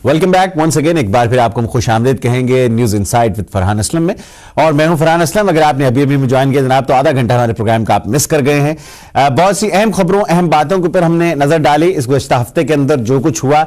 Welcome back once again. एक बार फिर आपको खुश आमदीद कहेंगे news insight with Farhan Aslam में। और मैं हूं फरहान असलम। अगर आपने अभी अभी ज्वाइन किया जनाब तो आधा घंटा हमारे प्रोग्राम का आप मिस कर गए हैं। बहुत सी अहम खबरों अहम बातों के ऊपर हमने नजर डाली। इस गुज़श्ता हफ्ते के अंदर जो कुछ हुआ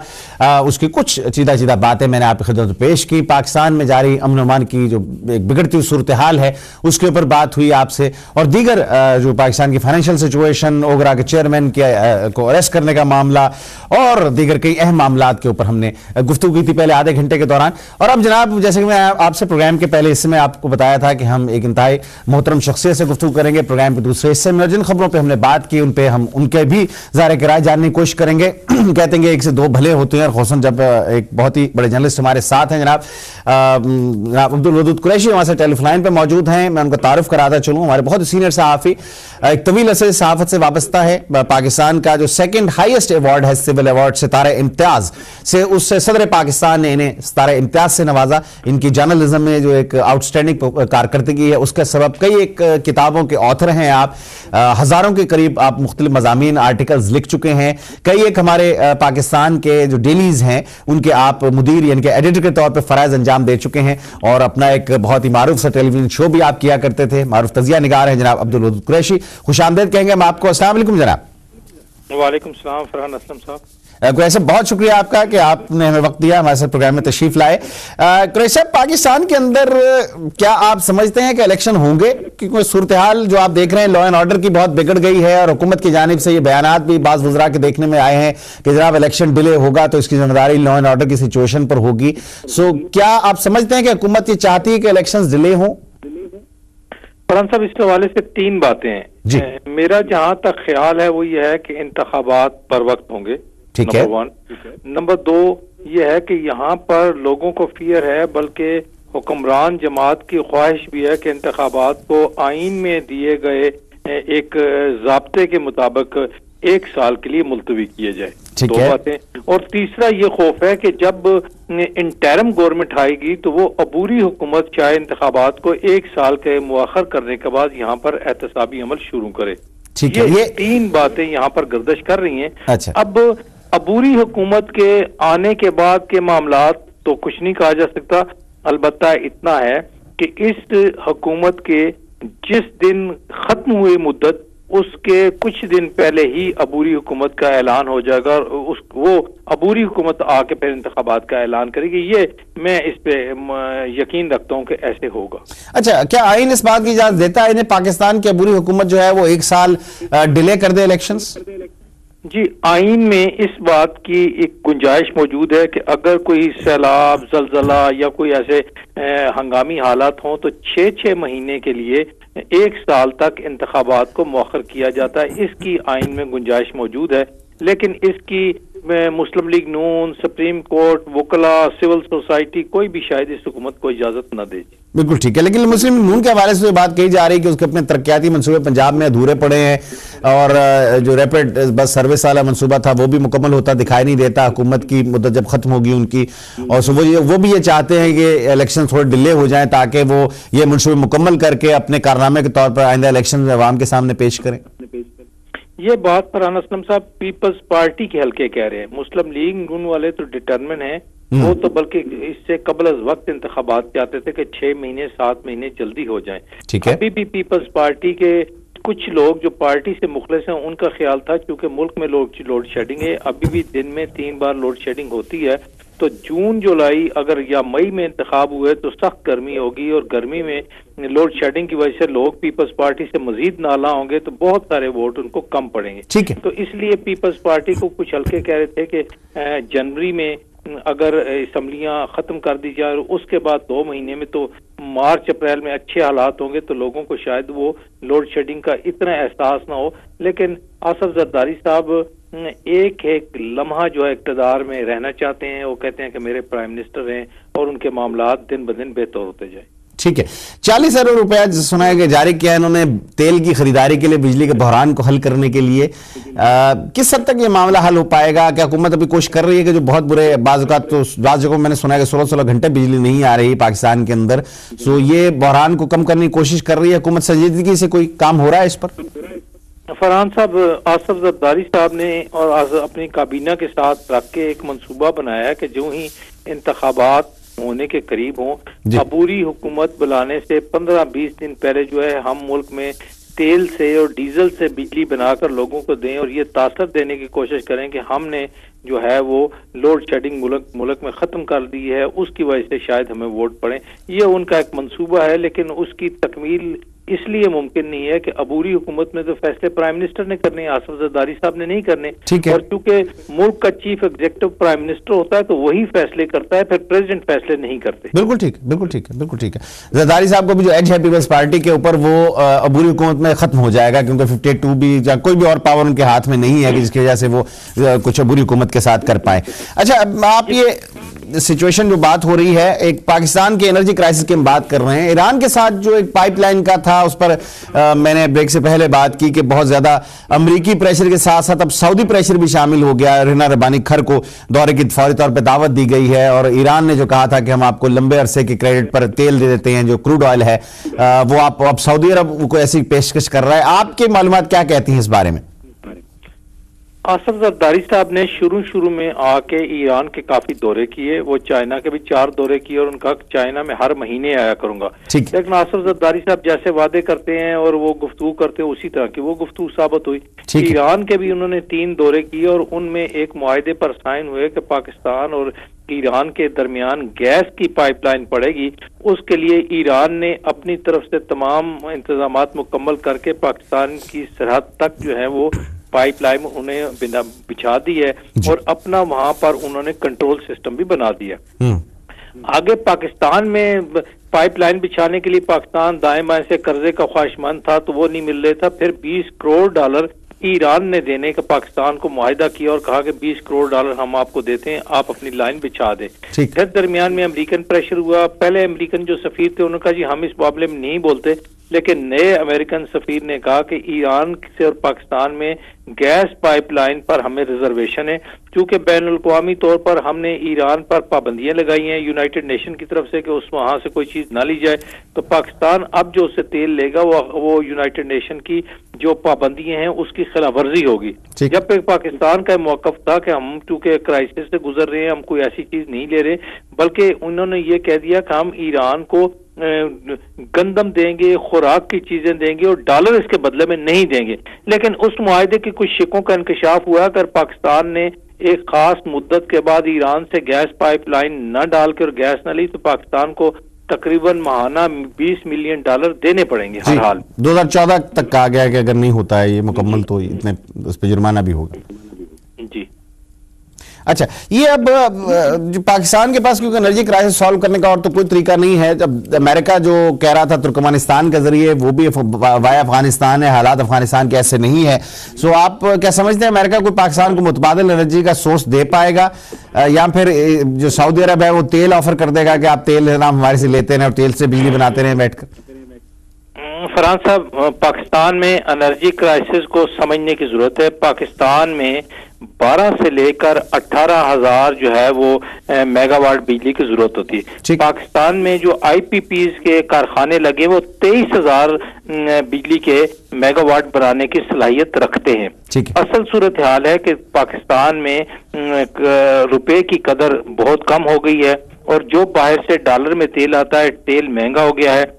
उसकी कुछ सीधा सीधा बातें मैंने आपकी खिदमत में पेश की। पाकिस्तान में जारी अमन अमान की जो एक बिगड़ती हुई सूरत हाल है उसके ऊपर बात हुई आपसे, और दीगर जो पाकिस्तान की फाइनेंशियल सिचुएशन, ओगरा के चेयरमैन को अरेस्ट करने का मामला और दीगर कई अहम मामला के ऊपर हमने गुफ्तगू की थी पहले आधे घंटे के दौरान। और अब जनाब, जैसे कि मैं आपसे प्रोग्राम के पहले हिस्से में आपको बताया था कि हम एक इंतहाई मोहतरम शख्सियत से गुफ्तगू करेंगे। प्रोग्राम के दूसरे हिस्से में जिन खबरों पे हमने बात की उन पे हम उनके भी ज़ाहिर राय जानने की कोशिश करेंगे। कहते हैं एक से दो भले होते हैं, और खुसूसन जब एक बहुत ही बड़े जर्नलिस्ट हमारे साथ हैं जनाब अब्दुल वदूद कुरैशी हमारे साथ टेलीफोन लाइन पर मौजूद हैं। मैं उनका तारुफ कराता चलूँ। हमारे बहुत ही सीनियर सहाफ़ी, एक तवील अरसे सहाफ़त से वाबस्ता है। पाकिस्तान का जो सेकंड हाईएस्ट अवार्ड है सिविल अवार्ड सितारे इम्तियाज से, उससे सदर पाकिस्तान ने इन्हें सितारे इम्तियाज से नवाजा। इनकी जर्नलिज्म में जो एक आउटस्टैंडिंग कारकर्दगी है उसका सबब कई एक किताबों के ऑथर हैं आप। हजारों के करीब आप मुख्तलिफ मज़ामीन आर्टिकल्स लिख चुके हैं। कई एक हमारे पाकिस्तान के जो डेलीज हैं उनके आप मुदीर यानी कि एडिटर के तौर पर फ़राइज़ अंजाम दे चुके हैं, और अपना एक बहुत ही मारूफ सा टेलीविजन शो भी आप किया करते थे। मारूफ तजिया निगार हैं जनाब अब्दुल वदूद कुरैशी। खुश आमदीद कहेंगे हम आपको। अस्सलाम वालेकुम जनाब। वालेकुम सलाम फरहान असलम साहब। कुरैशी साहब, बहुत शुक्रिया आपका कि आपने हमें वक्त दिया, हमारे साथ प्रोग्राम में तशरीफ लाए। कुरैशी साहब, पाकिस्तान के अंदर क्या आप समझते हैं कि इलेक्शन होंगे? क्योंकि सूरत हाल जो आप देख रहे हैं लॉ एंड ऑर्डर की बहुत बिगड़ गई है, और हुकूमत की जानिब से ये बयानात भी बाज़ वज़रा के देखने में आए हैं कि जनाब इलेक्शन डिले होगा तो इसकी जिम्मेदारी लॉ एंड ऑर्डर की सिचुएशन पर होगी। सो क्या आप समझते हैं कि हुकूमत ये चाहती है कि इलेक्शन डिले हों? फरहान साहब, इस हवाले से तीन बातें हैं। मेरा जहां तक ख्याल है वो ये है कि इंतखाबात पर वक्त होंगे, नंबर वन। नंबर दो ये है कि यहाँ पर लोगों को फियर है, बल्कि हुक्मरान जमात की ख्वाहिश भी है कि इंतखाबात को आइन में दिए गए एक ज़ाब्ते के मुताबिक 1 साल के लिए मुलतवी किए जाए। दो बातें। और तीसरा ये खौफ है कि जब इंटरिम गवर्नमेंट आएगी तो वो अबूरी हुकूमत चाहे इंतखाबात को 1 साल के मुअख्खर करने के बाद यहाँ पर एहतसाबी अमल शुरू करे। ठीक है, ये तीन बातें यहाँ पर गर्दिश कर रही हैं। अच्छा। अब अबूरी हुकूमत के आने के बाद के मामलात तो कुछ नहीं कहा जा सकता, अलबत्ता इतना है कि इस हुकूमत के जिस दिन खत्म हुई मुद्दत उसके कुछ दिन पहले ही अबूरी हुकूमत का ऐलान हो जाएगा, और वो अबूरी हुकूमत आके फिर इंतखाबात का ऐलान करेगी। ये मैं इस पे यकीन रखता हूँ कि ऐसे होगा। अच्छा, क्या आइन इस बात की इजाजत देता है इन्हें पाकिस्तान की अबूरी हुकूमत जो है वो 1 साल डिले कर दे इलेक्शंस? जी, आइन में इस बात की एक गुंजाइश मौजूद है कि अगर कोई सैलाब, जलजला या कोई ऐसे हंगामी हालात हों तो 6-6 महीने के लिए 1 साल तक इंतखाबात को मौखर किया जाता है। इसकी आइन में गुंजाइश मौजूद है, लेकिन इसकी मुस्लिम लीग नून, सुप्रीम कोर्ट, वकला, सिविल सोसाइटी कोई भी शायद इस हुकूमत को इजाजत न दे। बिल्कुल ठीक है, लेकिन मुस्लिम नून के हवाले से बात कही जा रही है कि उसके अपने तरक्याती मंसूबे पंजाब में अधूरे पड़े हैं, और जो रैपिड बस सर्विस वाला मंसूबा था वो भी मुकम्मल होता दिखाई नहीं देता हुकूमत की मुद्दत जब खत्म होगी उनकी। और वो भी ये चाहते हैं कि इलेक्शन थोड़े डिले हो जाए ताकि वो ये मंसूबे मुकम्मल करके अपने कारनामे के तौर पर आइंदा इलेक्शन अवाम के सामने पेश करें। ये बात फरहान असलम साहब पीपल्स पार्टी के हल्के कह रहे हैं। मुस्लिम लीग नून वाले तो डिटरमिन है, वो तो बल्कि इससे कबल वक्त इंतखाबात चाहते थे कि 6 महीने 7 महीने जल्दी हो जाएं। ठीक है। अभी भी पीपल्स पार्टी के कुछ लोग जो पार्टी से मुखलिस हैं उनका ख्याल था क्योंकि मुल्क में लोड शेडिंग है, अभी भी दिन में 3 बार लोड शेडिंग होती है, तो जून जुलाई अगर या मई में इंतखाब हुए तो सख्त गर्मी होगी, और गर्मी में लोड शेडिंग की वजह से लोग पीपल्स पार्टी से मजीद नाला होंगे तो बहुत सारे वोट उनको कम पड़ेंगे। ठीक है। तो इसलिए पीपल्स पार्टी को कुछ हल्के कह रहे थे कि जनवरी में अगर असम्बलियां खत्म कर दी जाए और उसके बाद 2 महीने में तो मार्च अप्रैल में अच्छे हालात होंगे तो लोगों को शायद वो लोड शेडिंग का इतना एहसास ना हो। लेकिन आसफ जरदारी साहब एक लम्हा जो है इक़्तिदार में रहना चाहते हैं। वो कहते हैं कि मेरे प्राइम मिनिस्टर हैं और उनके मामलात दिन ब दिन बेहतर होते जाए। ठीक है, 40 अरब रुपया सुना है कि जारी किया है इन्होंने तेल की खरीदारी के लिए, बिजली के बहरान को हल करने के लिए। किस हद तक ये मामला हल हो पाएगा? क्या हुकूमत अभी कोशिश कर रही है कि जो बहुत बुरे बाज़ जगहों मैंने सुना है कि 16-16 घंटे बिजली नहीं आ रही पाकिस्तान के अंदर, सो ये बहरान को कम करने की कोशिश कर रही है हुकूमत? संजीदगी से कोई काम हो रहा है इस पर? फरहान साहब, आसिफ जरदारी साहब ने और अपनी काबीना के साथ रख के एक मंसूबा बनाया है कि जो ही इंतखाबात होने के करीब हों, अबूरी हुकूमत बुलाने से 15-20 दिन पहले जो है हम मुल्क में तेल से और डीजल से बिजली बनाकर लोगों को दें और ये तासर देने की कोशिश करें कि हमने जो है वो लोड शेडिंग मुल्क में खत्म कर दी है, उसकी वजह से शायद हमें वोट पड़े। ये उनका एक मंसूबा है, लेकिन उसकी तकमील इसलिए मुमकिन नहीं है कि अबूरी हुकूमत में तो फैसले प्राइम मिनिस्टर ने करने, आसिफ जरदारी साहब ने नहीं करने। और क्योंकि मुल्क का चीफ एग्जीक्यूटिव प्राइम मिनिस्टर होता है तो वही फैसले करता है, फिर प्रेसिडेंट फैसले नहीं करते। बिल्कुल ठीक, बिल्कुल ठीक है, बिल्कुल ठीक है। जरदारी साहब को भी जो एज है पीपल्स पार्टी के ऊपर, वो अबूरी हुकूमत में खत्म हो जाएगा, क्योंकि 52 भी या कोई भी और पावर उनके हाथ में नहीं है कि जिसकी वजह से वो कुछ अबूरी हुकूमत के साथ कर पाए। अच्छा, आप ये सिचुएशन जो बात हो रही है, एक पाकिस्तान के एनर्जी क्राइसिस की हम बात कर रहे हैं, ईरान के साथ जो एक पाइपलाइन का था उस पर मैंने ब्रेक से पहले बात की कि बहुत ज्यादा अमेरिकी प्रेशर के साथ साथ अब सऊदी प्रेशर भी शामिल हो गया। रिना रब्बानी खर को दौरे की फौरी तौर पर दावत दी गई है और ईरान ने जो कहा था कि हम आपको लंबे अरसे के क्रेडिट पर तेल दे देते हैं, जो क्रूड ऑयल है वो आप अब सऊदी अरब को ऐसी पेशकश कर रहा है। आपकी मालूमात क्या कहती हैं इस बारे में? आसिफ जरदारी साहब ने शुरू में आके ईरान के काफी दौरे किए, वो चाइना के भी 4 दौरे किए और उनका चाइना में हर महीने आया करूंगा। लेकिन आसिफ जरदारी साहब जैसे वादे करते हैं और वो गुफ्तगू करते हैं उसी तरह की वो गुफ्तगू साबित हुई। ईरान के भी उन्होंने 3 दौरे किए और उनमें एक मुआहदे पर साइन हुए कि पाकिस्तान और ईरान के दरमियान गैस की पाइपलाइन पड़ेगी। उसके लिए ईरान ने अपनी तरफ से तमाम इंतजामात मुकम्मल करके पाकिस्तान की सरहद तक जो है वो पाइपलाइन उन्हें बिछा दी है और अपना वहां पर उन्होंने कंट्रोल सिस्टम भी बना दिया। आगे पाकिस्तान में पाइपलाइन बिछाने के लिए पाकिस्तान दाएं बाएं से कर्जे का ख्वाहिशमंद था तो वो नहीं मिल रहा था। फिर $20 करोड़ ईरान ने देने का पाकिस्तान को मुआहिदा किया और कहा कि $20 करोड़ हम आपको देते हैं, आप अपनी लाइन बिछा दें। फिर दरमियान में अमेरिकन प्रेशर हुआ। पहले अमेरिकन जो सफीर थे उन्होंने कहा जी हम इस मामले में नहीं बोलते, लेकिन नए अमेरिकन सफीर ने कहा कि ईरान से और पाकिस्तान में गैस पाइपलाइन पर हमें रिजर्वेशन है, क्योंकि बैनुल-अक़वामी तौर पर हमने ईरान पर पाबंदियां लगाई हैं यूनाइटेड नेशन की तरफ से कि उस वहां से कोई चीज ना ली जाए। तो पाकिस्तान अब जो उससे तेल लेगा वो यूनाइटेड नेशन की जो पाबंदियां हैं उसकी खिलाफवर्जी होगी। जब तक पाकिस्तान का मौकफ था कि हम चूंकि क्राइसिस से गुजर रहे हैं, हम कोई ऐसी चीज नहीं ले रहे, बल्कि उन्होंने ये कह दिया कि हम ईरान को गंदम देंगे, खुराक की चीजें देंगे और डॉलर इसके बदले में नहीं देंगे। लेकिन उस मुआहदे के कुछ शिकों का इंकशाफ हुआ। अगर पाकिस्तान ने एक खास मुद्दत के बाद ईरान से गैस पाइपलाइन न डालकर गैस न ली तो पाकिस्तान को तकरीबन माहाना $20 मिलियन देने पड़ेंगे हर हाल। 2014 तक कहा गया कि अगर नहीं होता है ये मुकम्मल तो इतने उस पर जुर्माना भी होगा। जी अच्छा, ये अब जो पाकिस्तान के पास क्योंकि एनर्जी क्राइसिस सॉल्व करने का और तो कोई तरीका नहीं है। जब अमेरिका जो कह रहा था तुर्कमेनिस्तान के जरिए, वो भी वाया अफगानिस्तान है, हालात अफगानिस्तान के ऐसे नहीं है। सो आप क्या समझते हैं अमेरिका को पाकिस्तान को मुतबादिल एनर्जी का सोर्स दे पाएगा, या फिर जो सऊदी अरब है वो तेल ऑफर कर देगा कि आप तेल हमारे से लेते हैं और तेल से बिजली बनाते रहे बैठकर? फरहान साहब, पाकिस्तान में एनर्जी क्राइसिस को समझने की जरूरत है। पाकिस्तान में 12 से लेकर 18,000 जो है वो मेगावाट बिजली की जरूरत होती है। पाकिस्तान में जो IPPs के कारखाने लगे वो 23,000 बिजली के मेगावाट बनाने की सलाहियत रखते हैं। असल सूरत हाल है कि पाकिस्तान में रुपए की कदर बहुत कम हो गई है और जो बाहर से डॉलर में तेल आता है, तेल महंगा हो गया है।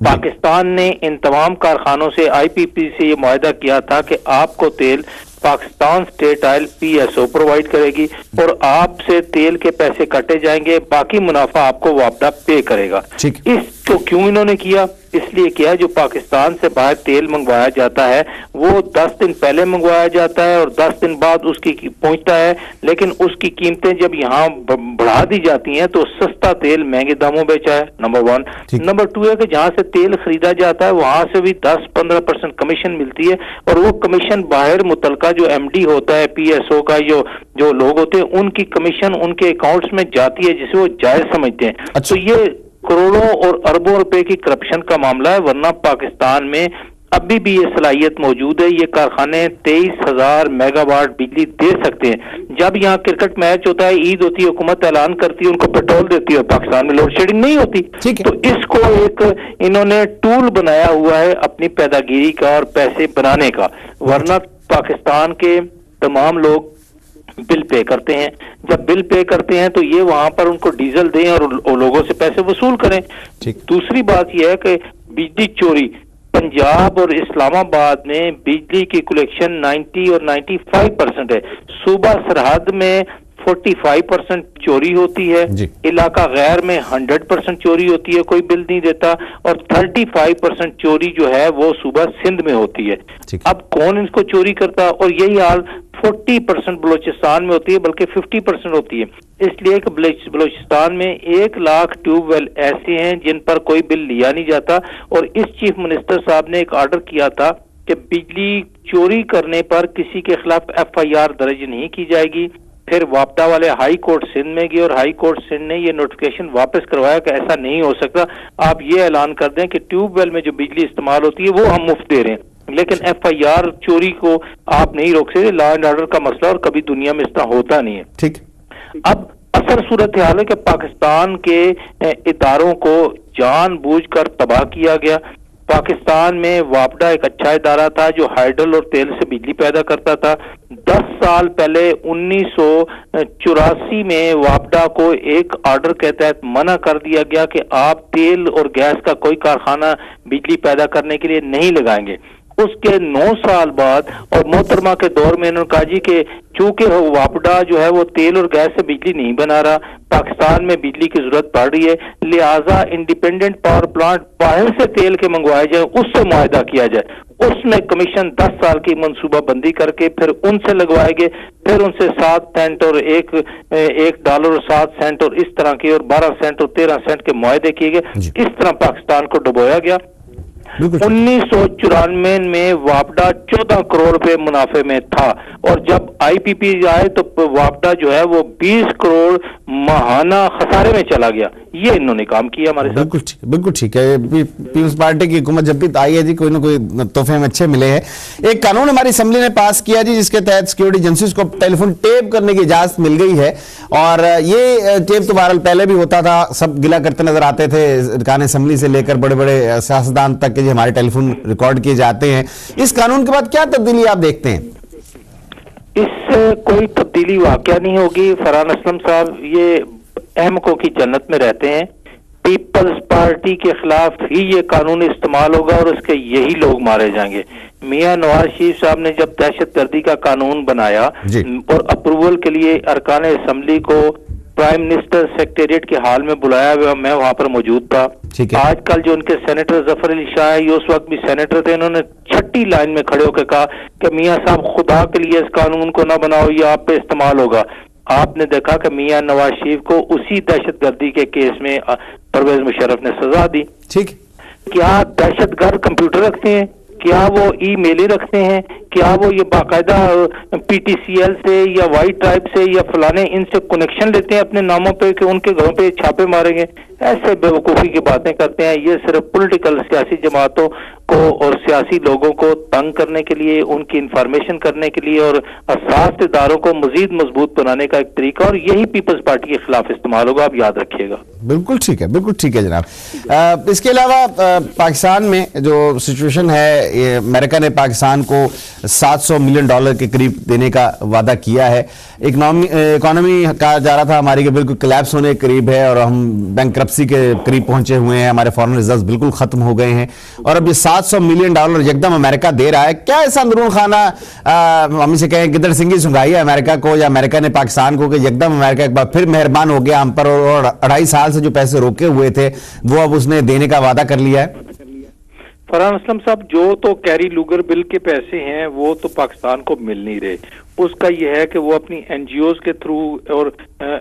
पाकिस्तान ने इन तमाम कारखानों से IPP से ये मुआहदा किया था कि आपको तेल Pakistan state oil PSO provide करेगी और आपसे तेल के पैसे काटे जाएंगे, बाकी मुनाफा आपको वापदा पे करेगा। इसको क्यों इन्होंने किया? इसलिए किया जो पाकिस्तान से बाहर तेल मंगवाया जाता है वो 10 दिन पहले मंगवाया जाता है और 10 दिन बाद उसकी पहुंचता है, लेकिन उसकी कीमतें जब यहाँ बढ़ा दी जाती हैं तो सस्ता तेल महंगे दामों बेचा है, नंबर 1। नंबर 2 है कि जहाँ से तेल खरीदा जाता है वहां से भी 10-15% कमीशन मिलती है और वो कमीशन बाहर मुतलका जो MD होता है PSO का, जो लोग होते हैं उनकी कमीशन उनके अकाउंट्स में जाती है जिसे वो जायज समझते हैं। तो ये करोड़ों और अरबों रुपए की करप्शन का मामला है, वरना पाकिस्तान में अभी भी ये सलाहियत मौजूद है। ये कारखाने 23,000 मेगावाट बिजली दे सकते हैं। जब यहाँ क्रिकेट मैच होता है, ईद होती है, हुकूमत ऐलान करती है, उनको पेट्रोल देती है, पाकिस्तान में लोड शेडिंग नहीं होती। तो इसको एक इन्होंने टूल बनाया हुआ है अपनी पैदागिरी का और पैसे बनाने का। वरना पाकिस्तान के तमाम लोग बिल पे करते हैं। जब बिल पे करते हैं तो ये वहां पर उनको डीजल दें और लोगों से पैसे वसूल करें। दूसरी बात यह है कि बिजली चोरी, पंजाब और इस्लामाबाद में बिजली की कलेक्शन 90 और 95% है। सूबा सरहद में 45% चोरी होती है, इलाका गैर में 100% चोरी होती है, कोई बिल नहीं देता, और 35% चोरी जो है वो सूबा सिंध में होती है। अब कौन इसको चोरी करता? और यही हाल 40% बलोचिस्तान में होती है, बल्कि 50% होती है। इसलिए कि बलोचिस्तान में 1 लाख ट्यूबवेल ऐसे हैं जिन पर कोई बिल लिया नहीं जाता। और इस चीफ मिनिस्टर साहब ने एक ऑर्डर किया था कि बिजली चोरी करने पर किसी के खिलाफ FIR दर्ज नहीं की जाएगी। फिर वापडा वाले हाई कोर्ट सिंध में गए और हाई कोर्ट सिंध ने ये नोटिफिकेशन वापस करवाया कि ऐसा नहीं हो सकता। आप ये ऐलान कर दें कि ट्यूबवेल में जो बिजली इस्तेमाल होती है वो हम मुफ्त दे रहे हैं, लेकिन FIR चोरी को आप नहीं रोक सकते। लॉ एंड ऑर्डर का मसला और कभी दुनिया में इसका होता नहीं है। ठीक। अब असल सूरत हाल है कि पाकिस्तान के इदारों को जानबूझकर तबाह किया गया। पाकिस्तान में वापडा एक अच्छा इदारा था जो हाइडल और तेल से बिजली पैदा करता था। 10 साल पहले 1984 में वापडा को एक ऑर्डर के तहत मना कर दिया गया कि आप तेल और गैस का कोई कारखाना बिजली पैदा करने के लिए नहीं लगाएंगे। उसके 9 साल बाद और मोहतरमा के दौर में इन्होंने कहा जी कि चूंकि वापडा जो है वो तेल और गैस से बिजली नहीं बना रहा, पाकिस्तान में बिजली की जरूरत पड़ रही है, लिहाजा इंडिपेंडेंट पावर प्लांट बाहर से तेल के मंगवाए जाए, उससे मुआहदा किया जाए। उसमें कमीशन 10 साल की मंसूबाबंदी करके फिर उनसे लगवाए गए, फिर उनसे 7 सेंट और $1 और 7 सेंट और इस तरह के और 12 सेंट और 13 सेंट के मुआहदे किए गए। इस तरह पाकिस्तान को डुबोया गया। 1994 में वापडा 14 करोड़ रुपए मुनाफे में था और जब IPP आए तो वापडा जो है वो 20 करोड़ माहाना खसारे में चला गया। ये इन्होंने काम किया हमारे साथ। बिल्कुल ठीक है। पीपुल्स पार्टी की हुकूमत जब भी आई है जी, कोई ना कोई तोहफे में अच्छे मिले हैं। एक कानून हमारी असेंबली ने पास किया जी जिसके तहत सिक्योरिटी एजेंसीज को टेलीफोन टेप करने की इजाजत मिल गई है। और ये टेप तो बहरहाल पहले भी होता था, सब गिला करते नजर आते थे, कान असेंबली से लेकर बड़े बड़े सियासतदान तक के हमारे टेलीफोन रिकॉर्ड किए जाते हैं। इस कानून के बाद क्या तब्दीली आप देखते हैं? इससे कोई तब्दीली वाकया नहीं होगी। फरहान असलम साहब ये अहमकों की जन्नत में रहते हैं। पीपल्स पार्टी के खिलाफ ही ये कानून इस्तेमाल होगा और उसके यही लोग मारे जाएंगे। मियां नवाज शरीफ साहब ने जब दहशतगर्दी का कानून बनाया और अप्रूवल के लिए अरकान असेंबली को प्राइम मिनिस्टर सेक्रेटेरिएट के हाल में बुलाया, मैं वहां पर मौजूद था। आजकल जो उनके सेनेटर जफर अली शाह है, ये उस वक्त भी सेनेटर थे, इन्होंने छठी लाइन में खड़े होकर कहा कि मियां साहब खुदा के लिए इस कानून को ना बनाओ, ये आप पे इस्तेमाल होगा। आपने देखा कि मियां नवाज शरीफ को उसी दहशतगर्दी के केस में परवेज मुशर्रफ ने सजा दी। ठीक। क्या दहशतगर्द कंप्यूटर रखते हैं? क्या वो ईमेलें रखते हैं? क्या वो ये बाकायदा PTCL से या वाइट ट्राइब से या फलाने इनसे कनेक्शन लेते हैं अपने नामों पे कि उनके घरों पे छापे मारेंगे? ऐसे बेवकूफ़ी की बातें करते हैं। ये सिर्फ पॉलिटिकल सियासी जमातों को और सियासी लोगों को तंग करने के लिए, उनकी इंफॉर्मेशन करने के लिए और असास इदारों को मजीद मजबूत बनाने का एक तरीका, और यही पीपल्स पार्टी के खिलाफ इस्तेमाल होगा, आप याद रखिएगा। बिल्कुल ठीक है, बिल्कुल ठीक है जनाब। इसके अलावा पाकिस्तान में जो सिचुएशन है, अमेरिका ने पाकिस्तान को $700 मिलियन के करीब देने का वादा किया है। इकोनॉमी कहा जा रहा था हमारी के बिल्कुल कोलैप्स होने के करीब है और हम बैंकरप्सी के करीब पहुंचे हुए हैं, हमारे फॉरेन रिजर्व बिल्कुल खत्म हो गए हैं और अब ये $700 मिलियन एकदम अमेरिका दे रहा है। क्या ऐसा अंदरून खाना हम इसे कहें गिदड़ सिंगी सुंघाई है अमेरिका को या अमेरिका ने पाकिस्तान को कि एकदम अमेरिका एक बार फिर मेहरबान हो गया हम पर और 2.5 साल से जो पैसे रोके हुए थे वो अब उसने देने का वादा कर लिया है? फरहान असलम साहब, जो तो कैरी लूगर बिल के पैसे हैं वो तो पाकिस्तान को मिल नहीं रहे। उसका यह है कि वो अपनी NGOs के थ्रू और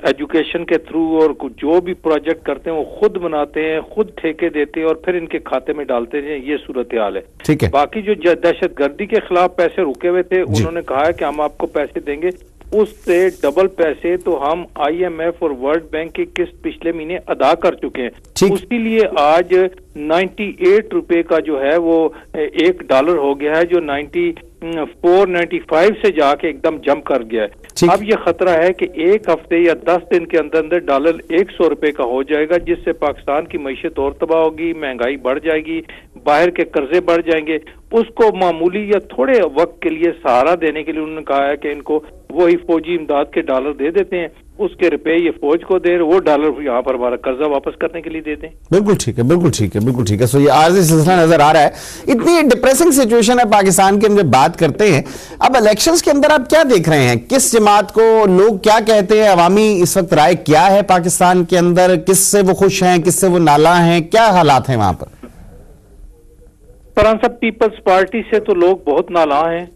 एजुकेशन के थ्रू और जो भी प्रोजेक्ट करते हैं वो खुद बनाते हैं, खुद ठेके देते हैं और फिर इनके खाते में डालते हैं। ये सूरत हाल है। ठीक है। बाकी जो दहशतगर्दी के खिलाफ पैसे रुके हुए थे उन्होंने कहा है कि हम आपको पैसे देंगे। उससे डबल पैसे तो हम IMF और वर्ल्ड बैंक की किस्त पिछले महीने अदा कर चुके हैं। उसी लिए आज 98 रुपए का जो है वो $1 हो गया है, जो 94.95 से जाके एकदम जंप कर गया है। अब ये खतरा है कि एक हफ्ते या 10 दिन के अंदर अंदर डॉलर 100 रुपए का हो जाएगा, जिससे पाकिस्तान की मईशत और तबाह होगी, महंगाई बढ़ जाएगी, बाहर के कर्जे बढ़ जाएंगे। उसको मामूली या थोड़े वक्त के लिए सहारा देने के लिए उन्होंने कहा है कि इनको वही फौजी इमदाद के डॉलर दे देते हैं, उसके रुपए ये फौज को दे, वो डॉलर यहाँ पर हमारा कर्जा वापस करने के लिए देते हैं। बिल्कुल ठीक है, बिल्कुल ठीक है, बिल्कुल ठीक है। सो ये आर्जी सिलसिला नजर आ रहा है। इतनी डिप्रेसिंग सिचुएशन है पाकिस्तान की, हम जब बात करते हैं अब इलेक्शंस के अंदर, आप क्या देख रहे हैं? किस जमात को लोग क्या कहते हैं? अवामी इस वक्त राय क्या है पाकिस्तान के अंदर? किससे वो खुश हैं, किससे वो नाला हैं? क्या हालात हैं वहां पर? फरहान साहब, पीपल्स पार्टी से तो लोग बहुत नाला हैं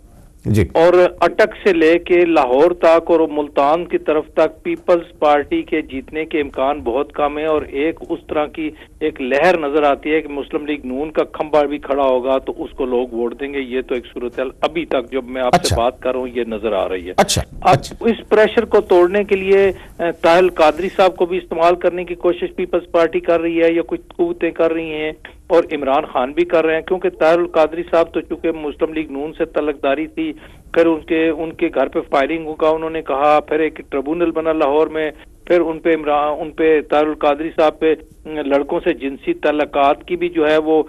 जी, और अटक से लेके लाहौर तक और मुल्तान की तरफ तक पीपल्स पार्टी के जीतने के इम्कान बहुत कम है। और एक उस तरह की एक लहर नजर आती है कि मुस्लिम लीग नून का खंबा भी खड़ा होगा तो उसको लोग वोट देंगे। ये तो एक सूरत अभी तक जब मैं आपसे बात कर रहा हूँ ये नजर आ रही है। अब इस प्रेशर को तोड़ने के लिए ताहिल कादरी साहब को भी इस्तेमाल करने की कोशिश पीपल्स पार्टी कर रही है या कुछ कुव्वतें कर रही हैं, और इमरान खान भी कर रहे हैं, क्योंकि ताहिर कादरी साहब तो चूंकि मुस्लिम लीग नून से तलकदारी थी, फिर उनके घर पे फायरिंग होगा उन्होंने कहा, फिर एक ट्रिब्यूनल बना लाहौर में, फिर उनपे ताहिर कादरी साहब पे लड़कों से जिनसी तल्लुकात की भी जो है वो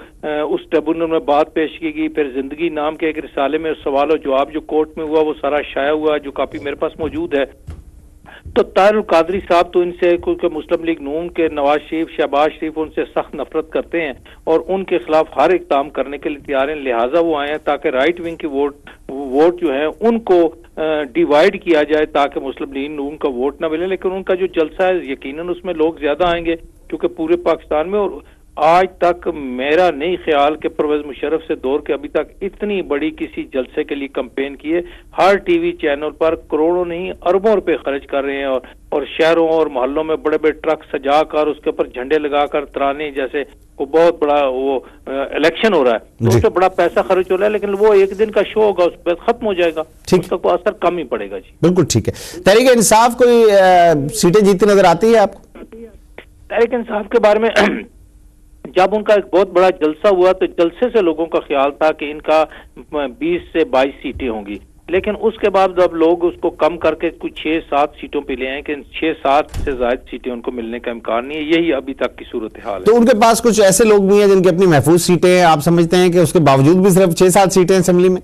उस ट्रिब्यूनल में बात पेश की गई। फिर जिंदगी नाम के एक रिसाले में सवाल और जवाब जो कोर्ट में हुआ वो सारा शाया हुआ, जो काफी मेरे पास मौजूद है। तो ताहिर कादरी साहब तो इनसे, क्योंकि मुस्लिम लीग नून के नवाज शरीफ, शहबाज शरीफ उनसे सख्त नफरत करते हैं और उनके खिलाफ हर इक़दाम करने के लिए तैयार हैं, लिहाजा वो आए हैं ताकि राइट विंग की वोट जो है उनको डिवाइड किया जाए ताकि मुस्लिम लीग नून का वोट ना मिले। लेकिन उनका जो जलसा है यकीनन उसमें लोग ज्यादा आएंगे, क्योंकि पूरे पाकिस्तान में और आज तक मेरा नहीं ख्याल कि परवेज मुशर्रफ से दौर के अभी तक इतनी बड़ी किसी जलसे के लिए कैंपेन की है। हर टीवी चैनल पर करोड़ों नहीं अरबों रुपए खर्च कर रहे हैं और शहरों और मोहल्लों में बड़े बड़े ट्रक सजाकर उसके ऊपर झंडे लगाकर तराने जैसे वो बहुत बड़ा वो इलेक्शन हो रहा है, तो उससे बड़ा पैसा खर्च हो रहा है। लेकिन वो एक दिन का शो होगा, उस पर खत्म हो जाएगा, उसका कोई असर कम ही पड़ेगा। जी बिल्कुल ठीक है। तहरीक इंसाफ कोई सीटें जीतती नजर आती है आपको? तहरीक इंसाफ के बारे में जब उनका एक बहुत बड़ा जलसा हुआ तो जलसे से लोगों का ख्याल था कि इनका 20 से 22 सीटें होंगी, लेकिन उसके बाद जब लोग उसको कम करके कुछ 6-7 सीटों पे ले आए कि 6-7 से ज्यादा सीटें उनको मिलने का इम्कान नहीं है। यही अभी तक की सूरत हाल है। तो उनके पास कुछ ऐसे लोग भी हैं जिनकी अपनी महफूज सीटें हैं, आप समझते हैं कि उसके बावजूद भी सिर्फ 6-7 सीटें असेंबली में?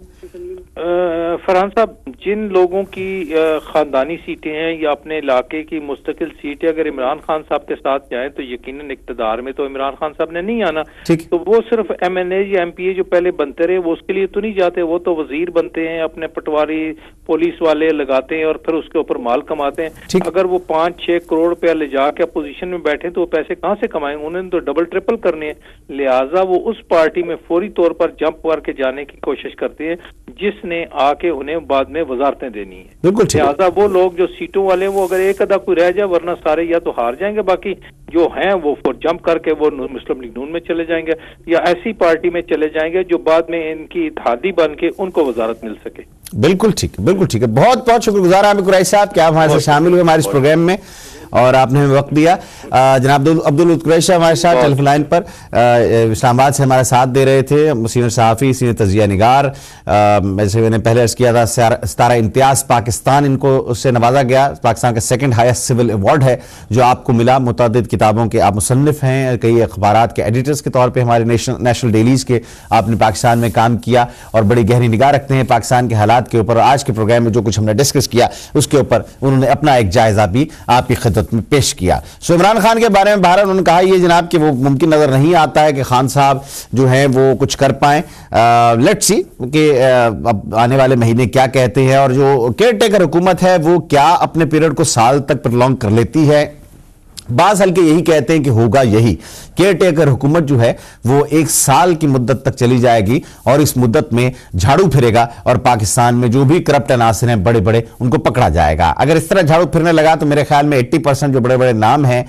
फरहान साहब, जिन लोगों की खानदानी सीटें हैं या अपने इलाके की मुस्तकिल सीटें अगर इमरान खान साहब के साथ जाए तो यकीनन इक्तदार में तो इमरान खान साहब ने नहीं आना, तो वो सिर्फ MNA या MPA जो पहले बनते रहे वो उसके लिए तो नहीं जाते, वो तो वजीर बनते हैं, अपने पटवारी पुलिस वाले लगाते हैं और फिर उसके ऊपर माल कमाते हैं। अगर वो 5-6 करोड़ रुपया ले जाके अपोजिशन में बैठे तो वो पैसे कहाँ से कमाएंगे? उन्होंने तो डबल ट्रिपल करने हैं, लिहाजा वो उस पार्टी में फौरी तौर पर जंप करके जाने की कोशिश करते हैं जिसने आके उन्हें बाद में वजारतें देनी है। बिल्कुल, लिहाजा वो लोग जो सीटों वाले वो अगर एक आधा कोई रह जाए, वरना सारे या तो हार जाएंगे, बाकी जो हैं वो जंप करके वो मुस्लिम लीग नून में चले जाएंगे या ऐसी पार्टी में चले जाएंगे जो बाद में इनकी इत्तेहादी बन के उनको वजारत मिल सके। बिल्कुल ठीक है, बिल्कुल ठीक है। बहुत बहुत शुक्रगुजार आमिर कुरैशी साहब कि आप हमारे साथ शामिल हुए हमारे इस प्रोग्राम में और आपने हमें वक्त दिया। जनाब अब्दुल कुरैशी हमारे साथ टेलीफोन लाइन पर इस्लामाबाद से हमारा साथ दे रहे थे, सीनियर सहाफ़ी, सीनियर तजिया निगार। जैसे मैंने पहले अर्ज किया था, सितारा इम्तियाज़ पाकिस्तान इनको उससे नवाजा गया। पाकिस्तान का सेकंड हाईएस्ट सिविल अवार्ड है जो आपको मिला। मुतअद्दिद किताबों के आप मुसन्निफ हैं, कई अखबारात के एडिटर्स के तौर पर हमारे नेशनल डेलीज़ के आपने पाकिस्तान में काम किया और बड़ी गहरी निगाह रखते हैं पाकिस्तान के हालात के ऊपर। आज के प्रोग्राम में जो कुछ हमने डिस्कस किया उसके ऊपर उन्होंने अपना एक जायजा भी आपकी खिदमत में पेश किया। सो इमरान खान के बारे में बहरहाल उन्होंने कहा ये जनाब कि वो मुमकिन नजर नहीं आता है कि खान साहब जो हैं वो कुछ कर पाए। लेट्स सी कि अब आने वाले महीने क्या कहते हैं और जो केयर टेकर हुकूमत है वो क्या अपने पीरियड को साल तक प्रलॉन्ग कर लेती है। बास हल्के यही कहते हैं कि होगा यही, केयर टेकर हुकूमत जो है वो 1 साल की मुद्दत तक चली जाएगी और इस मुद्दत में झाड़ू फिरेगा और पाकिस्तान में जो भी करप्ट अनासर हैं बड़े बड़े उनको पकड़ा जाएगा। अगर इस तरह झाड़ू फिरने लगा तो मेरे ख्याल में 80% जो बड़े बड़े नाम हैं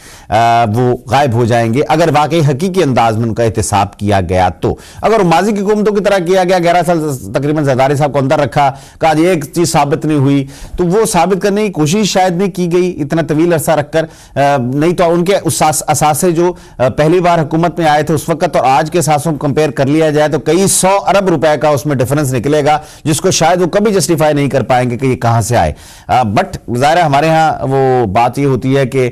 वो गायब हो जाएंगे, अगर वाकई हकीकी अंदाज में उनका एहतसाब किया गया तो। अगर माजी की हुकूमतों की तरह किया गया, 11 साल तकरीबन जरदारी साहब को अंदर रखा, कहा एक चीज साबित नहीं हुई, तो वो साबित करने की कोशिश शायद नहीं की गई इतना तवील अरसा रखकर। नहीं तो उनके असासे जो पहली बार हुकूमत में आए थे उस वक्त और आज के असासों को कंपेयर कर लिया जाए तो कई 100 अरब रुपए का उसमें डिफरेंस निकलेगा, जिसको शायद वो कभी जस्टिफाई नहीं कर पाएंगे कि ये कहां से आए। बट ज़ाहिर है हमारे यहां वो बात ये होती है कि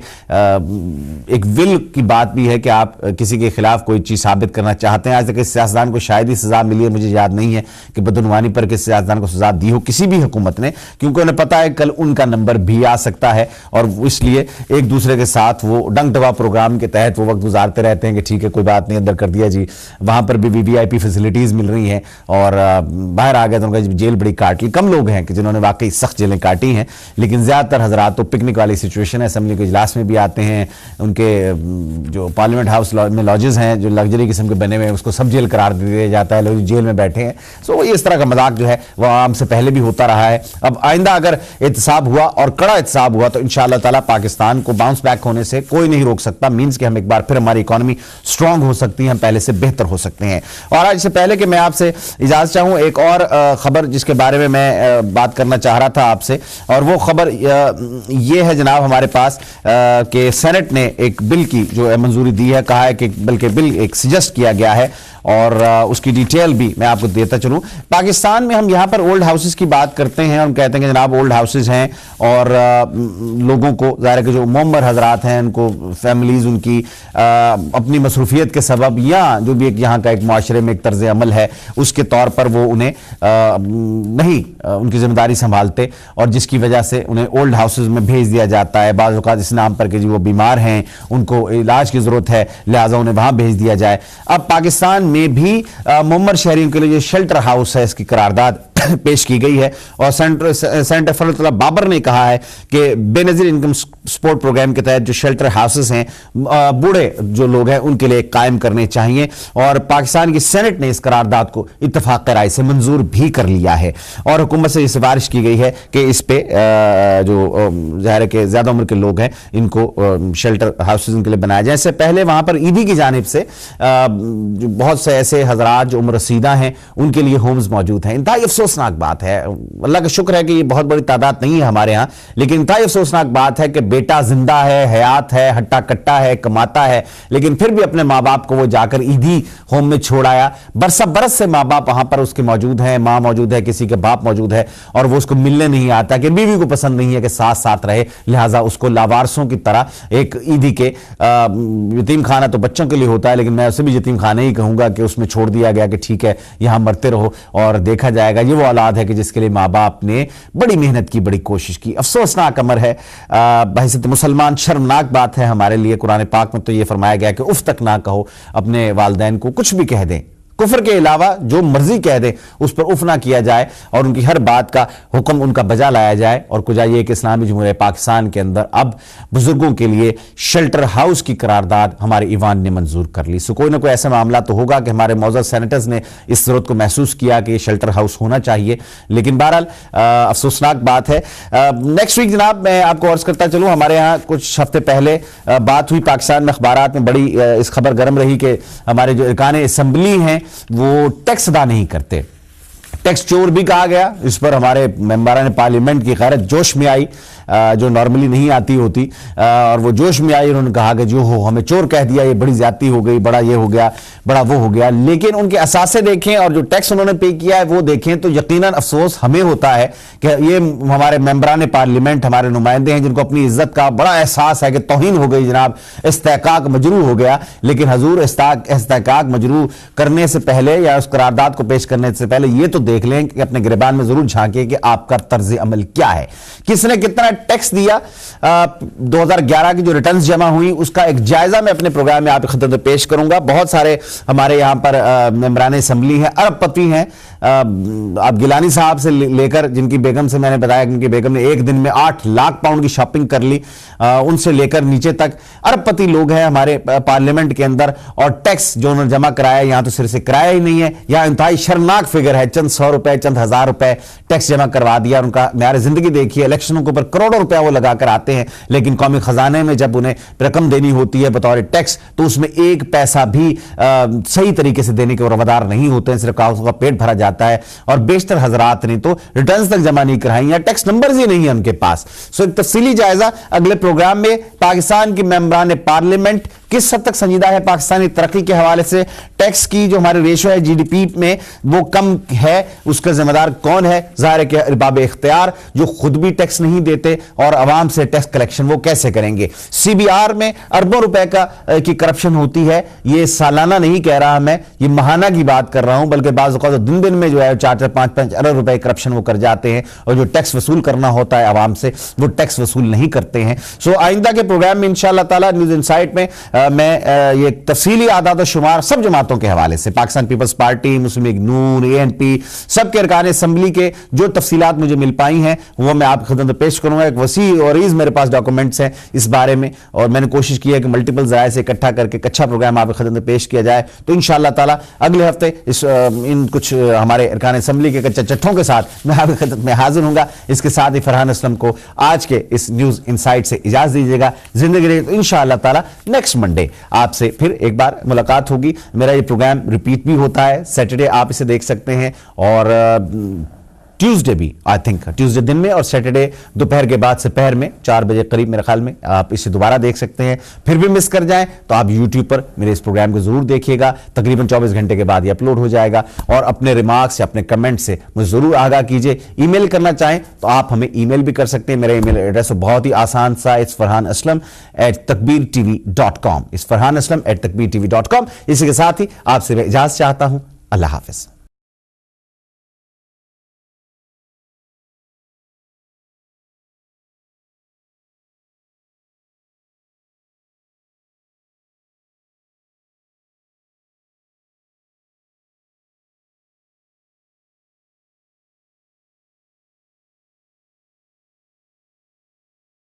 एक विल की बात भी है कि आप किसी के खिलाफ कोई चीज साबित करना चाहते हैं। आज तक इस सियासतदान को शायद ही सजा मिली है, मुझे याद नहीं है कि बदनवानी पर किस सियासतदान को सजा दी हो किसी भी हुकूमत ने, क्योंकि उन्हें पता है कल उनका नंबर भी आ सकता है और इसलिए एक दूसरे के साथ वो डंक डवा प्रोग्राम के तहत वो वक्त गुजारते रहते हैं कि ठीक है कोई बात नहीं, अंदर कर दिया जी, वहां पर भी वीवीआईपी फैसिलिटीज मिल रही हैं और बाहर आ गए तो उनका जेल बड़ी काट ली। कम लोग हैं कि जिन्होंने वाकई सख्त जेलें काटी हैं, लेकिन ज्यादातर हजरात तो पिकनिक वाली सिचुएशन है, असेंबली के इजलास में भी आते हैं, उनके जो पार्लियामेंट हाउस में लॉजेस हैं जो लग्जरी किस्म के बने हुए हैं उसको सब जेल करार दे दिया जाता है, लोग जेल में बैठे हैं। सो इस तरह का मजाक जो है वह आम से पहले भी होता रहा है। अब आइंदा अगर एहतसाब हुआ और कड़ा एहतसाब हुआ तो इंशाअल्लाह ताला पाकिस्तान को बाउंस बैक होने से कोई नहीं रोक सकता। मींस कि हम एक बार फिर हमारी इकोनॉमी स्ट्रांग हो सकती है, हम पहले से बेहतर हो सकते हैं। और आज से पहले कि मैं आपसे इजाजत चाहूं, एक और खबर जिसके बारे में मैं बात करना चाह रहा था आपसे, और वो खबर ये है जनाब हमारे पास कि सेनेट ने एक बिल की जो है मंजूरी दी है, कहा है कि बल्कि बिल एक सजेस्ट किया गया है और उसकी डिटेल भी मैं आपको देता चलूं। पाकिस्तान में हम यहां पर ओल्ड हाउसेस की बात करते हैं, हम कहते हैं कि जनाब ओल्ड हाउसेस हैं और लोगों को ज़ाहिर के जो मोमर हजरात हैं उनको फैमिलीज उनकी अपनी मसरूफियत के सबब या जो भी एक यहाँ का एक माशरे में एक तर्ज अमल है उसके तौर पर वो उन्हें नहीं उनकी जिम्मेदारी संभालते और जिसकी वजह से उन्हें ओल्ड हाउसेस में भेज दिया जाता है। बाज़ औक़ात इस नाम पर कि जी वो बीमार हैं, उनको इलाज की ज़रूरत है, लिहाजा उन्हें वहाँ भेज दिया जाए। अब पाकिस्तान में भी मोमर शहरियों के लिए जो शेल्टर हाउस है इसकी करारदाद पेश की गई है और सेनेटर फजल बाबर ने कहा है कि बेनजीर इनकम सपोर्ट प्रोग्राम के तहत जो शेल्टर हाउसेस हैं बूढ़े जो लोग हैं उनके लिए कायम करने चाहिए और पाकिस्तान की सेनेट ने इस करारदाद को इत्तफाक राय से मंजूर भी कर लिया है और हुकूमत से यह सिफारिश की गई है कि इस पे जो ज़ाहिर के ज्यादा उम्र के लोग हैं इनको शेल्टर हाउसेस इनके लिए बनाया जाए। इससे पहले वहां पर ईदी की जानिब से बहुत से ऐसे हजरात जो उम्र रसीदा हैं उनके लिए होम्स मौजूद हैं। इंतहाई अफसोसनाक बात है, अल्लाह का शुक्र है कि ये बहुत बड़ी तादाद नहीं है हमारे यहाँ, लेकिन इंतहाई अफसोसनाक बात है कि बेटा जिंदा है, हयात है, हट्टा कट्टा है, कमाता है, लेकिन फिर भी अपने माँ बाप को वो जाकर ईदी होम में छोड़ आया। बरसा बरस से माँ बाप वहां पर उसके मौजूद हैं, माँ मौजूद है, किसी के बाप मौजूद है और वो उसको मिलने नहीं आता कि बीवी को पसंद नहीं है कि साथ साथ रहे, लिहाजा उसको लावारसों की तरह एक ईदी के यतीम खाना तो बच्चों के लिए होता है, लेकिन मैं उसे भी यतीम खाना ही कहूंगा कि उसमें छोड़ दिया गया कि ठीक है यहां मरते रहो और देखा जाएगा। ये वो औलाद है कि जिसके लिए माँ बाप ने बड़ी मेहनत की, बड़ी कोशिश की। अफसोसनाक अमर है, बहैसियत मुसलमान शर्मनाक बात है हमारे लिए। कुरान पाक में तो ये फरमाया गया कि उफ तक ना कहो, अपने वालिदैन को कुछ भी कह दें, कुफर के अलावा जो मर्जी कह दे उस पर उफ ना किया जाए और उनकी हर बात का हुक्म उनका बजा लाया जाए। और कुछ ये कि इस्लामी जमहूरियत पाकिस्तान के अंदर अब बुजुर्गों के लिए शेल्टर हाउस की करारदाद हमारे ईवान ने मंजूर कर ली। सो कोई ना कोई ऐसा मामला तो होगा कि हमारे मौजूद सेनेटर्स ने इस जरूरत को महसूस किया कि शेल्टर हाउस होना चाहिए, लेकिन बहरहाल अफसोसनाक बात है। नेक्स्ट वीक जनाब मैं आपको अर्ज करता चलूँ, हमारे यहाँ कुछ हफ्ते पहले बात हुई, पाकिस्तान में अखबारात में बड़ी इस खबर गर्म रही कि हमारे जो अरकान असम्बली हैं वो टैक्स अदा नहीं करते। टैक्स चोर भी कहा गया, इस पर हमारे मेंबरान पार्लियामेंट की गैरत जोश में आई जो नॉर्मली नहीं आती होती और वो जोश में आई। उन्होंने कहा कि जो हो हमें चोर कह दिया, ये बड़ी ज्यादती हो गई, बड़ा ये हो गया, बड़ा वो हो गया। लेकिन उनके असासे देखें और जो टैक्स उन्होंने पे किया है वो देखें तो यकीनन अफसोस हमें होता है कि ये हमारे मेंबरान पार्लियामेंट, हमारे नुमाइंदे हैं जिनको अपनी इज्जत का बड़ा एहसास है कि तौहीन हो गई जनाब, इस्तेहकाक मजरू हो गया। लेकिन हजूर इस्तेहकाक मजरू करने से पहले या उस करारदाद को पेश करने से पहले ये तो देख लें कि अपने गिरबान में जरूर झांके कि आपका तर्ज अमल क्या है, किसने कितना टैक्स दिया। 2011 की जो रिटर्न्स जमा हुई उसका एक जायजा मैं अपने प्रोग्राम में आपकी खिदमत में पेश करूंगा। बहुत सारे हमारे यहां पर मेंबरान असेंबली हैं, अरबपति हैं, आप गिलानी साहब से लेकर, जिनकी बेगम से मैंने बताया कि उनकी बेगम ने एक दिन में 8 लाख पाउंड की शॉपिंग कर ली, उनसे लेकर नीचे तक अरबपति लोग हैं हमारे पार्लियामेंट के अंदर। और टैक्स जो उन्होंने जमा कराया, यहां तो सिर से कराया ही नहीं है, यहां इंतहाई शर्मनाक फिगर है, चंद 100 रुपए चंद 1000 रुपए टैक्स जमा करवा दिया। उनका म्यार जिंदगी देखिए, इलेक्शनों के ऊपर करोड़ों रुपया वो लगाकर आते हैं, लेकिन कौमी खजाने में जब उन्हें रकम देनी होती है बतौर टैक्स, तो उसमें एक पैसा भी सही तरीके से देने के रवादार नहीं होते हैं, सिर्फ कागजों का पेट भरा जाता है। और बेशतर हजरात ने तो रिटर्न्स तक जमा नहीं कराई या टैक्स नंबर्स ही नहीं है उनके पास। सो एक तफसीली जायजा अगले प्रोग्राम में। पाकिस्तान की मेंबरान पार्लियामेंट किस हद तक संजीदा है पाकिस्तानी तरक्की के हवाले से, टैक्स की जो हमारे रेशो है जीडीपी में वो कम है, उसका जिम्मेदार कौन है? जाहिर है कि अरबाब इख्तियार जो खुद भी टैक्स नहीं देते, और अवाम से टैक्स कलेक्शन वो कैसे करेंगे? सीबीआर में अरबों रुपए की करप्शन होती है, ये सालाना नहीं कह रहा मैं, ये महाना की बात कर रहा हूं, बल्कि बाज़ औक़ात दिन दिन में जो है 4-4, 5-5 अरब रुपए करप्शन वो कर जाते हैं, और जो टैक्स वसूल करना होता है अवाम से वो टैक्स वसूल नहीं करते हैं। सो आइंदा के प्रोग्राम में इंशाअल्लाह ताला न्यूज़ इनसाइट में मैं ये तफसीली आदाद शुमार सब जमातों के हवाले से, पाकिस्तान पीपल्स पार्टी, मुस्लिम लीग नून, ANP, सबके अरकान असम्बली के जो तफसीलात मुझे मिल पाई हैं वो मैं आपकी खिदमत में पेश करूंगा। एक वसी और मेरे पास डॉक्यूमेंट्स हैं इस बारे में, और मैंने कोशिश की है कि मल्टीपल ज़राए से इकट्ठा करके एक अच्छा प्रोग्राम आपकी खिदमत में पेश किया जाए। तो इंशाअल्लाह ताला अगले हफ्ते इन कुछ हमारे अरकान असम्बली के कच्चे चट्टों के साथ मैं आपकी खिदमत में हाजिर हूंगा। इसके साथ ही फरहान असलम को आज के इस न्यूज़ इनसाइट से इजाज़त दीजिएगा। जिंदगी रही तो इंशाअल्लाह ताला नेक्स्ट मंडे आपसे फिर एक बार मुलाकात होगी। मेरा ये प्रोग्राम रिपीट भी होता है, सैटरडे आप इसे देख सकते हैं, और ट्यूसडे भी, आई थिंक ट्यूसडे दिन में और सैटरडे दोपहर के बाद से पहर में 4 बजे करीब मेरे ख्याल में आप इसे दोबारा देख सकते हैं। फिर भी मिस कर जाएं तो आप यूट्यूब पर मेरे इस प्रोग्राम को जरूर देखिएगा, तकरीबन 24 घंटे के बाद ये अपलोड हो जाएगा। और अपने रिमार्क्स या अपने कमेंट से मुझे जरूर आगाह कीजिए। ईमेल करना चाहें तो आप हमें ईमेल भी कर सकते हैं, मेरा ईमेल एड्रेस बहुत ही आसान सा, इट्स farhanaslam@takbeertv.com, इट्स farhanaslam@takbeertv.com। इसी के साथ ही आपसे मैं इजाजत चाहता हूं। अल्लाह हाफिज।